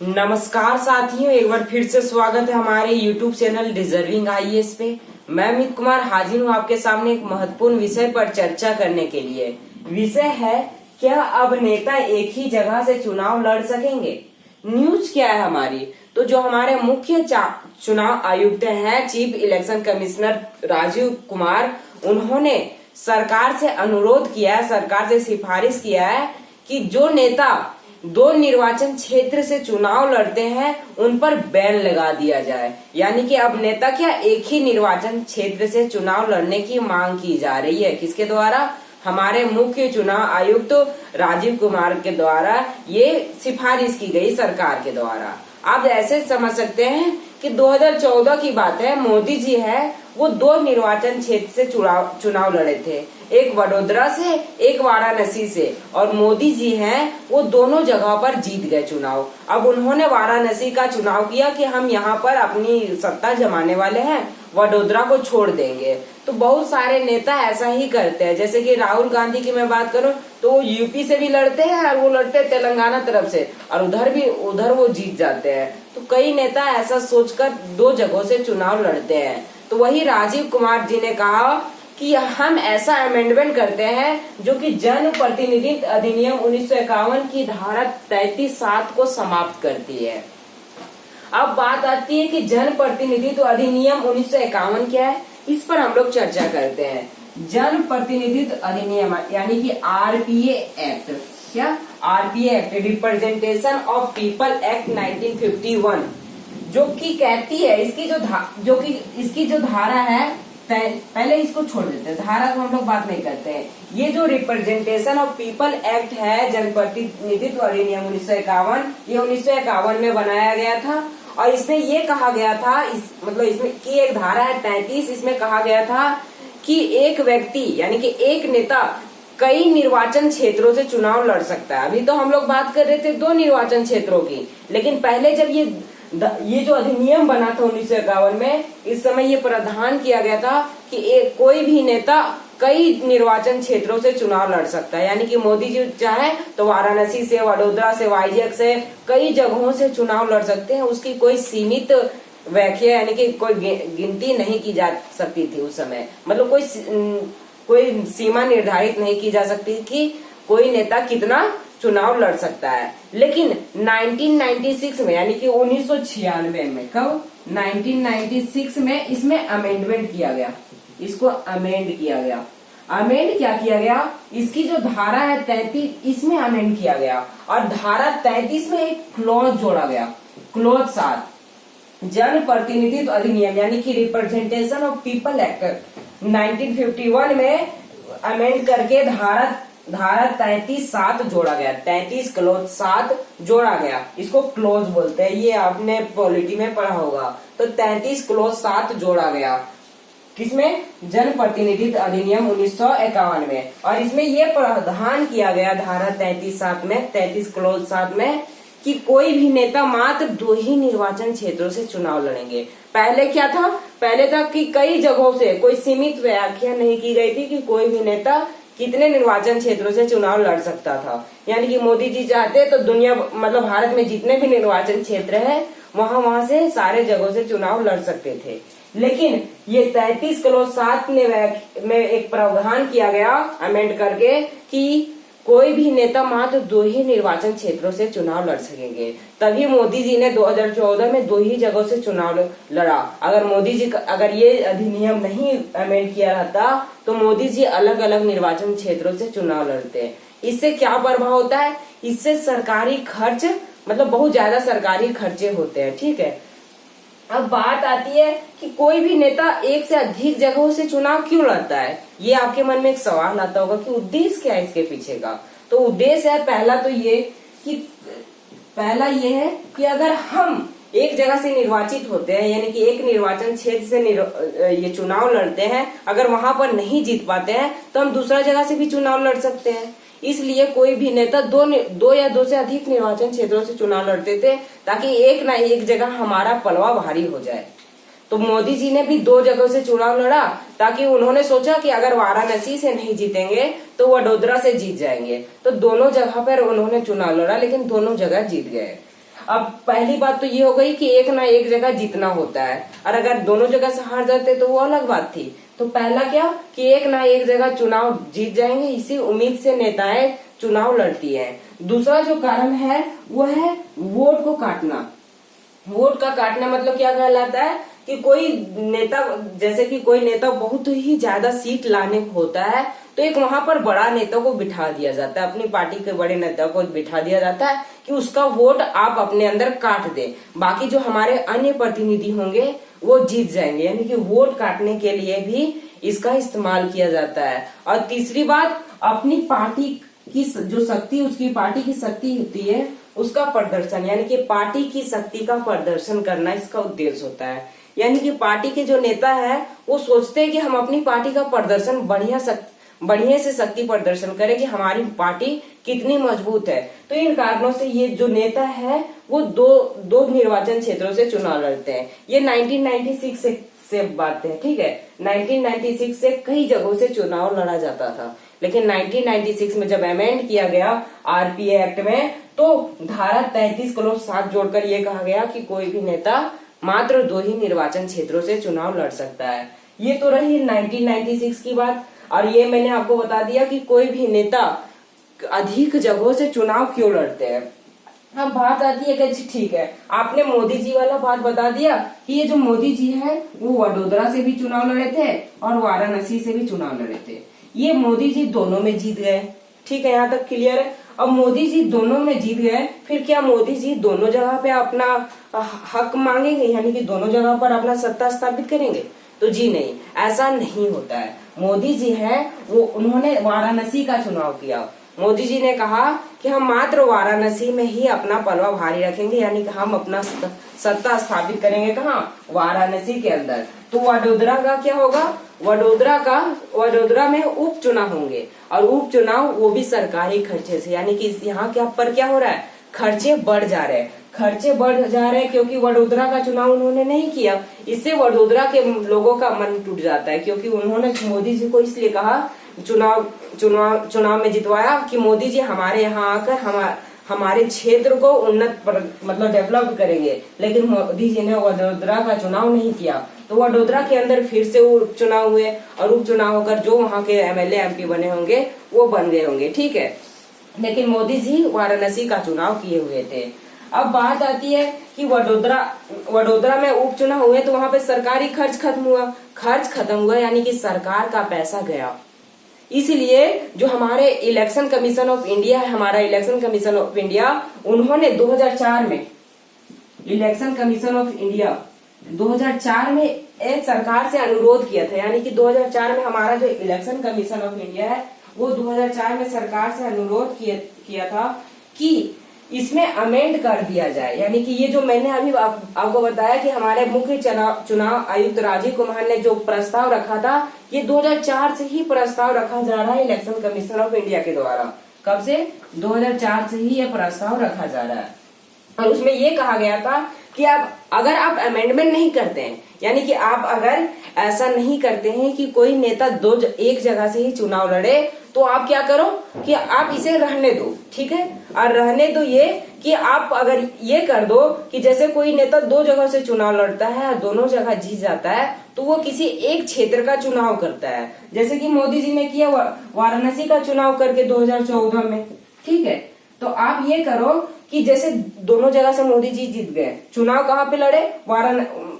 नमस्कार साथियों, एक बार फिर से स्वागत है हमारे YouTube चैनल डिजर्विंग आईएएस पे। मैं अमित कुमार हाजिर हूँ आपके सामने एक महत्वपूर्ण विषय पर चर्चा करने के लिए। विषय है, क्या अब नेता एक ही जगह से चुनाव लड़ सकेंगे? न्यूज क्या है हमारी, तो जो हमारे मुख्य चुनाव आयुक्त हैं, chief election commissioner Rajiv Kumar, उन्होंने सरकार से अनुरोध किया है, सरकार से सिफारिश किया है कि जो नेता दो निर्वाचन क्षेत्र से चुनाव लड़ते हैं उन पर बैन लगा दिया जाए। यानी कि अब नेता क्या एक ही निर्वाचन क्षेत्र से चुनाव लड़ने की मांग की जा रही है। किसके द्वारा? हमारे मुख्य चुनाव आयुक्त तो राजीव कुमार के द्वारा ये सिफारिश की गई सरकार के द्वारा। आप ऐसे समझ सकते हैं कि 2014 की बात है, मोदी जी है वो दो निर्वाचन क्षेत्र से चुनाव लड़े थे, एक वडोदरा से एक वाराणसी से, और मोदी जी हैं वो दोनों जगह पर जीत गए चुनाव। अब उन्होंने वाराणसी का चुनाव किया कि हम यहाँ पर अपनी सत्ता जमाने वाले हैं, वडोदरा को छोड़ देंगे। तो बहुत सारे नेता ऐसा ही करते हैं। जैसे कि राहुल गांधी की मैं बात करूं तो वो यूपी से भी लड़ते हैं और वो लड़ते हैं तेलंगाना तरफ से, और उधर वो जीत जाते हैं। तो कई नेता ऐसा सोचकर दो जगहों से चुनाव लड़ते हैं। तो वही राजीव कुमार जी ने कहा कि हम ऐसा अमेंडमेंट करते हैं जो कि जन प्रतिनिधित्व अधिनियम 1951 की धारा 33(7) को समाप्त करती है। अब बात आती है कि जन प्रतिनिधित्व अधिनियम 1951 क्या है, इस पर हम लोग चर्चा करते हैं। जन प्रतिनिधित्व अधिनियम यानी कि आरपीए एक्ट, क्या RPA act, representation of people act 1951, जो कि कहती है इसकी जो धारा है, पहले इसको छोड़ देते हैं, धारा को हम लोग बात नहीं करते हैं। ये जो रिप्रेजेंटेशन ऑफ पीपल एक्ट है, जनप्रतिनिधित्व अधिनियम 1951, ये 1951 में बनाया गया था। और इसमें ये कहा गया था, इसमें की एक धारा है 33, इसमें कहा गया था कि एक व्यक्ति यानी कि एक नेता कई निर्वाचन क्षेत्रों से चुनाव लड़ सकता है। अभी तो हम लोग बात कर रहे थे दो निर्वाचन क्षेत्रों की, लेकिन पहले जब ये जो अधिनियम बना था 1951 में, इस समय ये प्रावधान किया गया था कि कोई भी नेता कई निर्वाचन क्षेत्रों से चुनाव लड़ सकता है। यानी कि मोदी जी चाहे तो वाराणसी से, वडोदरा से, वाईजैक से, कई जगहों से चुनाव लड़ सकते हैं। उसकी कोई सीमित व्याख्या यानी कि कोई गिनती नहीं की जा सकती थी उस समय, मतलब कोई सीमा निर्धारित नहीं की जा सकती कि कोई नेता कितना चुनाव लड़ सकता है। लेकिन 1996 में यानी कि 1996 में, कब? 1996 में इसमें अमेंडमेंट किया गया, इसको अमेंड किया गया। अमेंड क्या किया गया? इसकी जो धारा है 33, इसमें अमेंड किया गया, और धारा 33 में एक क्लॉज जोड़ा गया, क्लॉज 7, जन प्रतिनिधित्व अधिनियम यानी कि रिप्रेजेंटेशन ऑफ पीपल एक्ट 1951 में अमेंड करके धारा 33(7) जोड़ा गया, 33 क्लॉज 7 जोड़ा गया। इसको क्लॉज बोलते हैं, ये आपने पॉलिटी में पढ़ा होगा। तो 33 क्लॉज 7 जोड़ा गया, किसमें? जन प्रतिनिधित्व अधिनियम 1951 में। और इसमें यह प्रावधान किया गया धारा 33(7) में, 33 क्लॉज 7 में, कि कोई भी नेता मात्र 2 ही निर्वाचन क्षेत्रों से चुनाव लड़ेंगे। पहले क्या था? पहले था कि कई जगहों से, कोई सीमित व्याख्या नहीं की गई थी कि कोई भी नेता कितने निर्वाचन क्षेत्रों से चुनाव लड़ सकता था। यानी कि मोदी जी चाहते तो दुनिया, मतलब भारत में जितने भी निर्वाचन क्षेत्र है वहां से सारे जगहों से चुनाव लड़ सकते थे। लेकिन ये 33 क्लॉज 7 में एक प्रावधान किया गया अमेंड करके कि कोई भी नेता मात्र 2 ही निर्वाचन क्षेत्रों से चुनाव लड़ सकेंगे। तभी मोदी जी ने 2014 में 2 ही जगहों से चुनाव लड़ा। अगर मोदी जी अगर ये अधिनियम नहीं अमेंड किया रहता तो मोदी जी अलग अलग निर्वाचन क्षेत्रों से चुनाव लड़ते। इससे क्या प्रभाव होता है? इससे सरकारी खर्च, मतलब बहुत ज्यादा सरकारी खर्चे होते हैं। ठीक है, अब बात आती है कि कोई भी नेता एक से अधिक जगहों से चुनाव क्यों लड़ता है। ये आपके मन में एक सवाल आता होगा कि उद्देश्य क्या है इसके पीछे का। तो उद्देश्य है, पहला ये है कि अगर हम एक जगह से निर्वाचित होते हैं, यानी कि एक निर्वाचन क्षेत्र से ये चुनाव लड़ते हैं, अगर वहां पर नहीं जीत पाते हैं तो हम दूसरा जगह से भी चुनाव लड़ सकते हैं। इसलिए कोई भी नेता दो या दो से अधिक निर्वाचन क्षेत्रों से चुनाव लड़ते थे, ताकि एक ना एक जगह हमारा पलवा भारी हो जाए। तो मोदी जी ने भी 2 जगहों से चुनाव लड़ा, ताकि उन्होंने सोचा कि अगर वाराणसी से नहीं जीतेंगे तो वडोदरा से जीत जाएंगे। तो दोनों जगह पर उन्होंने चुनाव लड़ा, लेकिन दोनों जगह जीत गए। अब पहली बात तो ये हो गई कि एक ना एक जगह जीतना होता है, और अगर दोनों जगह से हार जाते तो वो अलग बात थी। तो पहला क्या कि एक ना एक जगह चुनाव जीत जाएंगे, इसी उम्मीद से नेताएं चुनाव लड़ती है। दूसरा जो कारण है वो है वोट को काटना। वोट का काटना मतलब क्या कहलाता है कि कोई नेता, जैसे कि कोई नेता बहुत ही ज्यादा सीट लाने को होता है तो एक वहां पर बड़ा नेता को बिठा दिया जाता है, अपनी पार्टी के बड़े नेता को बिठा दिया जाता है कि उसका वोट आप अपने अंदर काट दे, बाकी जो हमारे अन्य प्रतिनिधि होंगे वो जीत जाएंगे। यानी कि वोट काटने के लिए भी इसका इस्तेमाल किया जाता है। और तीसरी बात, अपनी पार्टी की जो शक्ति, उसकी पार्टी की शक्ति होती है उसका प्रदर्शन, यानी कि पार्टी की शक्ति का प्रदर्शन करना इसका उद्देश्य होता है। यानी कि पार्टी के जो नेता है वो सोचते हैं कि हम अपनी पार्टी का प्रदर्शन बढ़िया से शक्ति प्रदर्शन करें कि हमारी पार्टी कितनी मजबूत है। तो इन कारणों से ये जो नेता है वो दो निर्वाचन क्षेत्रों से चुनाव लड़ते हैं। ये 1996 से बात है, ठीक है। 1996 से कई जगहों से चुनाव लड़ा जाता था, लेकिन 1996 में जब अमेंड किया गया आरपीए एक्ट में तो धारा 33 को साथ जोड़कर ये कहा गया कि कोई भी नेता मात्र 2 ही निर्वाचन क्षेत्रों से चुनाव लड़ सकता है। ये तो रही 1996 की बात। और ये मैंने आपको बता दिया कि कोई भी नेता अधिक जगहों से चुनाव क्यों लड़ते हैं। अब बात आती है कि ठीक है, आपने मोदी जी वाला बात बता दिया कि ये जो मोदी जी है वो वडोदरा से भी चुनाव लड़े थे और वाराणसी से भी चुनाव लड़े थे। ये मोदी जी दोनों में जीत गए, ठीक है, यहाँ तक क्लियर है। अब मोदी जी दोनों में जीत गए, फिर क्या मोदी जी दोनों जगह पे अपना हक मांगेंगे, यानी कि दोनों जगह पर अपना सत्ता स्थापित करेंगे? तो जी नहीं, ऐसा नहीं होता है। मोदी जी हैं वो, उन्होंने वाराणसी का चुनाव किया। मोदी जी ने कहा कि हम मात्र वाराणसी में ही अपना पलवा भारी रखेंगे, यानी कि हम अपना सत्ता स्थापित करेंगे। कहाँ? वाराणसी के अंदर। तो वडोदरा का क्या होगा? वडोदरा में उपचुनाव होंगे, और उपचुनाव वो भी सरकारी खर्चे से, यानी कि यहाँ क्या हो रहा है, खर्चे बढ़ जा रहे हैं क्योंकि वडोदरा का चुनाव उन्होंने नहीं किया। इससे वडोदरा के लोगों का मन टूट जाता है, क्योंकि उन्होंने मोदी जी को इसलिए कहा, चुनाव में जितवाया कि मोदी जी हमारे यहाँ आकर हमारे क्षेत्र को मतलब डेवलप करेंगे, लेकिन मोदी जी ने वडोदरा का चुनाव नहीं किया। तो वडोदरा के अंदर फिर से उपचुनाव हुए, और उपचुनाव होकर जो वहाँ के एमएलए एमपी बने होंगे वो बन गए होंगे, ठीक है। लेकिन मोदी जी वाराणसी का चुनाव किए हुए थे। अब बात आती है कि वडोदरा में उपचुनाव हुए तो वहां पे सरकारी खर्च खत्म हुआ, यानी कि सरकार का पैसा गया। इसलिए जो हमारे इलेक्शन कमीशन ऑफ इंडिया है, हमारा इलेक्शन कमीशन ऑफ इंडिया, उन्होंने 2004 में इलेक्शन कमीशन ऑफ इंडिया 2004 में एक सरकार से अनुरोध किया था, यानी कि 2004 में हमारा जो इलेक्शन कमीशन ऑफ इंडिया है वो 2004 में सरकार से अनुरोध किया था कि इसमें अमेंड कर दिया जाए। यानी कि ये जो मैंने अभी आपको बताया कि हमारे मुख्य चुनाव आयुक्त राजीव कुमार ने जो प्रस्ताव रखा था, ये 2004 से ही प्रस्ताव रखा जा रहा है इलेक्शन कमीशन ऑफ इंडिया के द्वारा। कब से? 2004 से ही ये प्रस्ताव रखा जा रहा है। और उसमें ये कहा गया था कि अगर आप अमेंडमेंट नहीं करते हैं, यानी कि आप अगर ऐसा नहीं करते हैं कि कोई नेता एक जगह से ही चुनाव लड़े, तो आप क्या करो कि आप इसे रहने दो, ठीक है। और रहने दो ये कि आप अगर ये कर दो कि जैसे कोई नेता 2 जगह से चुनाव लड़ता है और दोनों जगह जीत जाता है, तो वो किसी एक क्षेत्र का चुनाव करता है, जैसे कि मोदी जी ने किया वाराणसी का चुनाव करके 2014 में, ठीक है। तो आप ये करो कि जैसे दोनों जगह से मोदी जी जीत गए, चुनाव कहाँ पे लड़े?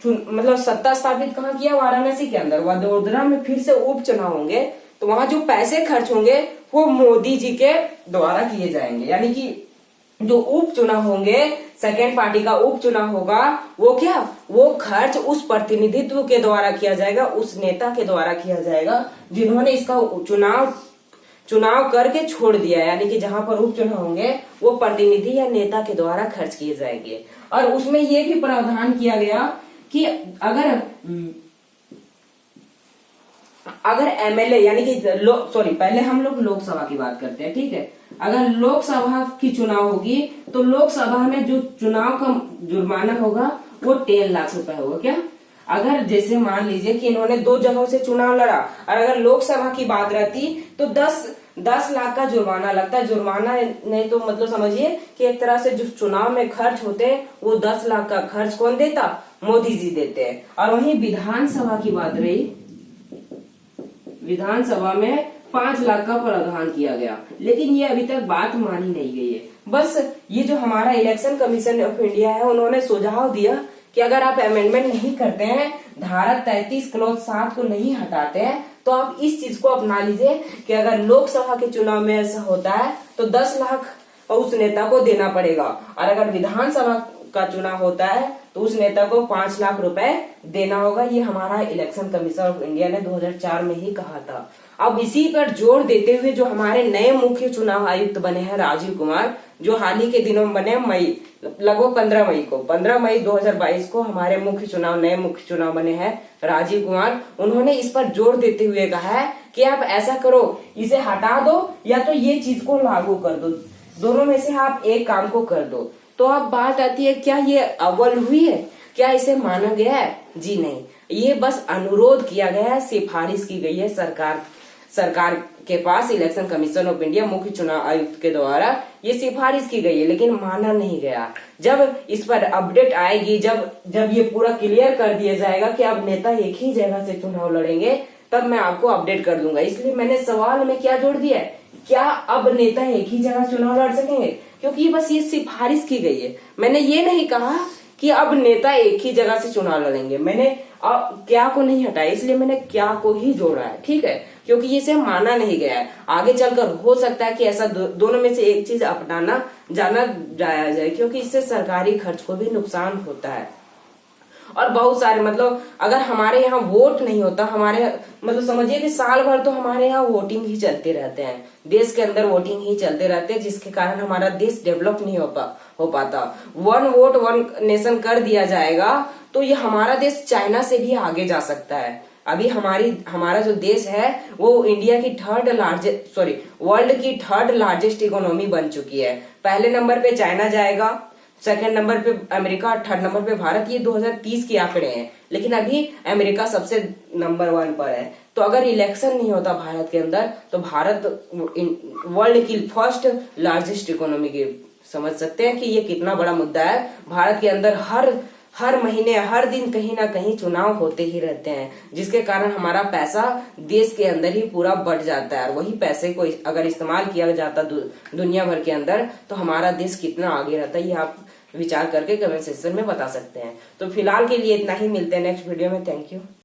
मतलब सत्ता स्थापित कहाँ किया? वाराणसी के अंदर। वडोदरा में फिर से उपचुनाव होंगे, तो वहां जो पैसे खर्च होंगे वो मोदी जी के द्वारा किए जाएंगे। यानी कि जो उपचुनाव होंगे, सेकेंड पार्टी का उपचुनाव होगा, वो खर्च उस प्रतिनिधित्व के द्वारा किया जाएगा, उस नेता के द्वारा किया जाएगा जिन्होंने इसका चुनाव करके छोड़ दिया। यानी कि जहां पर उपचुनाव होंगे वो प्रतिनिधि या नेता के द्वारा खर्च किए जाएंगे। और उसमें ये भी प्रावधान किया गया कि अगर एमएलए, यानी कि पहले हम लोग लोकसभा की बात करते हैं, ठीक है। अगर लोकसभा की चुनाव होगी तो लोकसभा में जो चुनाव का जुर्माना होगा वो 10 लाख रुपए होगा। क्या? अगर जैसे मान लीजिए कि इन्होंने 2 जगहों से चुनाव लड़ा, और अगर लोकसभा की बात रहती तो 10 लाख का जुर्माना लगता है। जुर्माना नहीं तो मतलब समझिए कि एक तरह से जो चुनाव में खर्च होते हैं वो 10 लाख का खर्च कौन देता? मोदी जी देते हैं। और वहीं विधानसभा की बात रही, विधानसभा में 5 लाख का प्रावधान किया गया, लेकिन ये अभी तक बात मानी नहीं गई है। बस ये जो हमारा इलेक्शन कमीशन ऑफ इंडिया है उन्होंने सुझाव दिया कि अगर आप अमेंडमेंट नहीं करते हैं, धारा 33 क्लॉज 7 को नहीं हटाते हैं, तो आप इस चीज को अपना लीजिए कि अगर लोकसभा के चुनाव में ऐसा होता है तो 10 लाख उस नेता को देना पड़ेगा, और अगर विधानसभा का चुनाव होता है तो उस नेता को 5 लाख रुपए देना होगा। ये हमारा इलेक्शन कमीशन ऑफ इंडिया ने 2004 में ही कहा था। अब इसी पर जोर देते हुए जो हमारे नए मुख्य चुनाव आयुक्त बने हैं राजीव कुमार, जो हाल ही के दिनों में बने, मई लगभग 15 मई 2022 को हमारे नए मुख्य चुनाव बने हैं राजीव कुमार। उन्होंने इस पर जोर देते हुए कहा है कि आप ऐसा करो, इसे हटा दो या तो ये चीज को लागू कर दो, दोनों में से आप एक काम को कर दो। तो अब बात आती है, क्या ये अव्वल हुई है? क्या इसे माना गया है? जी नहीं, ये बस अनुरोध किया गया है, सिफारिश की गई है सरकार के पास, इलेक्शन कमीशन ऑफ इंडिया मुख्य चुनाव आयुक्त के द्वारा ये सिफारिश की गई है, लेकिन माना नहीं गया। जब इस पर अपडेट आएगी, जब ये पूरा क्लियर कर दिया जाएगा कि अब नेता एक ही जगह से चुनाव लड़ेंगे, तब मैं आपको अपडेट कर दूंगा। इसलिए मैंने सवाल में क्या जोड़ दिया है, क्या अब नेता एक ही जगह चुनाव लड़ सकेंगे? क्योंकि बस ये सिफारिश की गई है। मैंने ये नहीं कहा कि अब नेता एक ही जगह से चुनाव लड़ेंगे। मैंने क्या को नहीं हटाया, इसलिए मैंने क्या को ही जोड़ा है, ठीक है, क्योंकि इसे माना नहीं गया है। आगे चलकर हो सकता है कि ऐसा दोनों में से एक चीज अपनाना जाया जाए, क्योंकि इससे सरकारी खर्च को भी नुकसान होता है। और बहुत सारे मतलब अगर हमारे यहाँ वोट नहीं होता, हमारे मतलब समझिए कि साल भर तो हमारे यहाँ वोटिंग ही चलते रहते हैं, देश के अंदर वोटिंग ही चलते रहते हैं, जिसके कारण हमारा देश डेवलप नहीं हो पाता। 1 वोट 1 नेशन कर दिया जाएगा तो ये हमारा देश चाइना से भी आगे जा सकता है। अभी हमारा जो देश है वो वर्ल्ड की थर्ड लार्जेस्ट इकोनॉमी बन चुकी है। पहले नंबर पे चाइना जाएगा, सेकंड नंबर पे अमेरिका, थर्ड नंबर पे भारत। ये 2030 के आंकड़े हैं, लेकिन अभी अमेरिका सबसे नंबर 1 पर है। तो अगर इलेक्शन नहीं होता भारत के अंदर तो भारत वर्ल्ड की फर्स्ट लार्जेस्ट इकोनॉमी की, समझ सकते हैं कि ये कितना बड़ा मुद्दा है। भारत के अंदर हर महीने हर दिन कहीं ना कहीं चुनाव होते ही रहते हैं, जिसके कारण हमारा पैसा देश के अंदर ही पूरा बढ़ जाता है। और वही पैसे को अगर इस्तेमाल किया जाता दुनिया भर के अंदर तो हमारा देश कितना आगे रहता है, ये आप विचार करके कमेंट सेक्शन में बता सकते हैं। तो फिलहाल के लिए इतना ही, मिलते हैं नेक्स्ट वीडियो में। Thank you.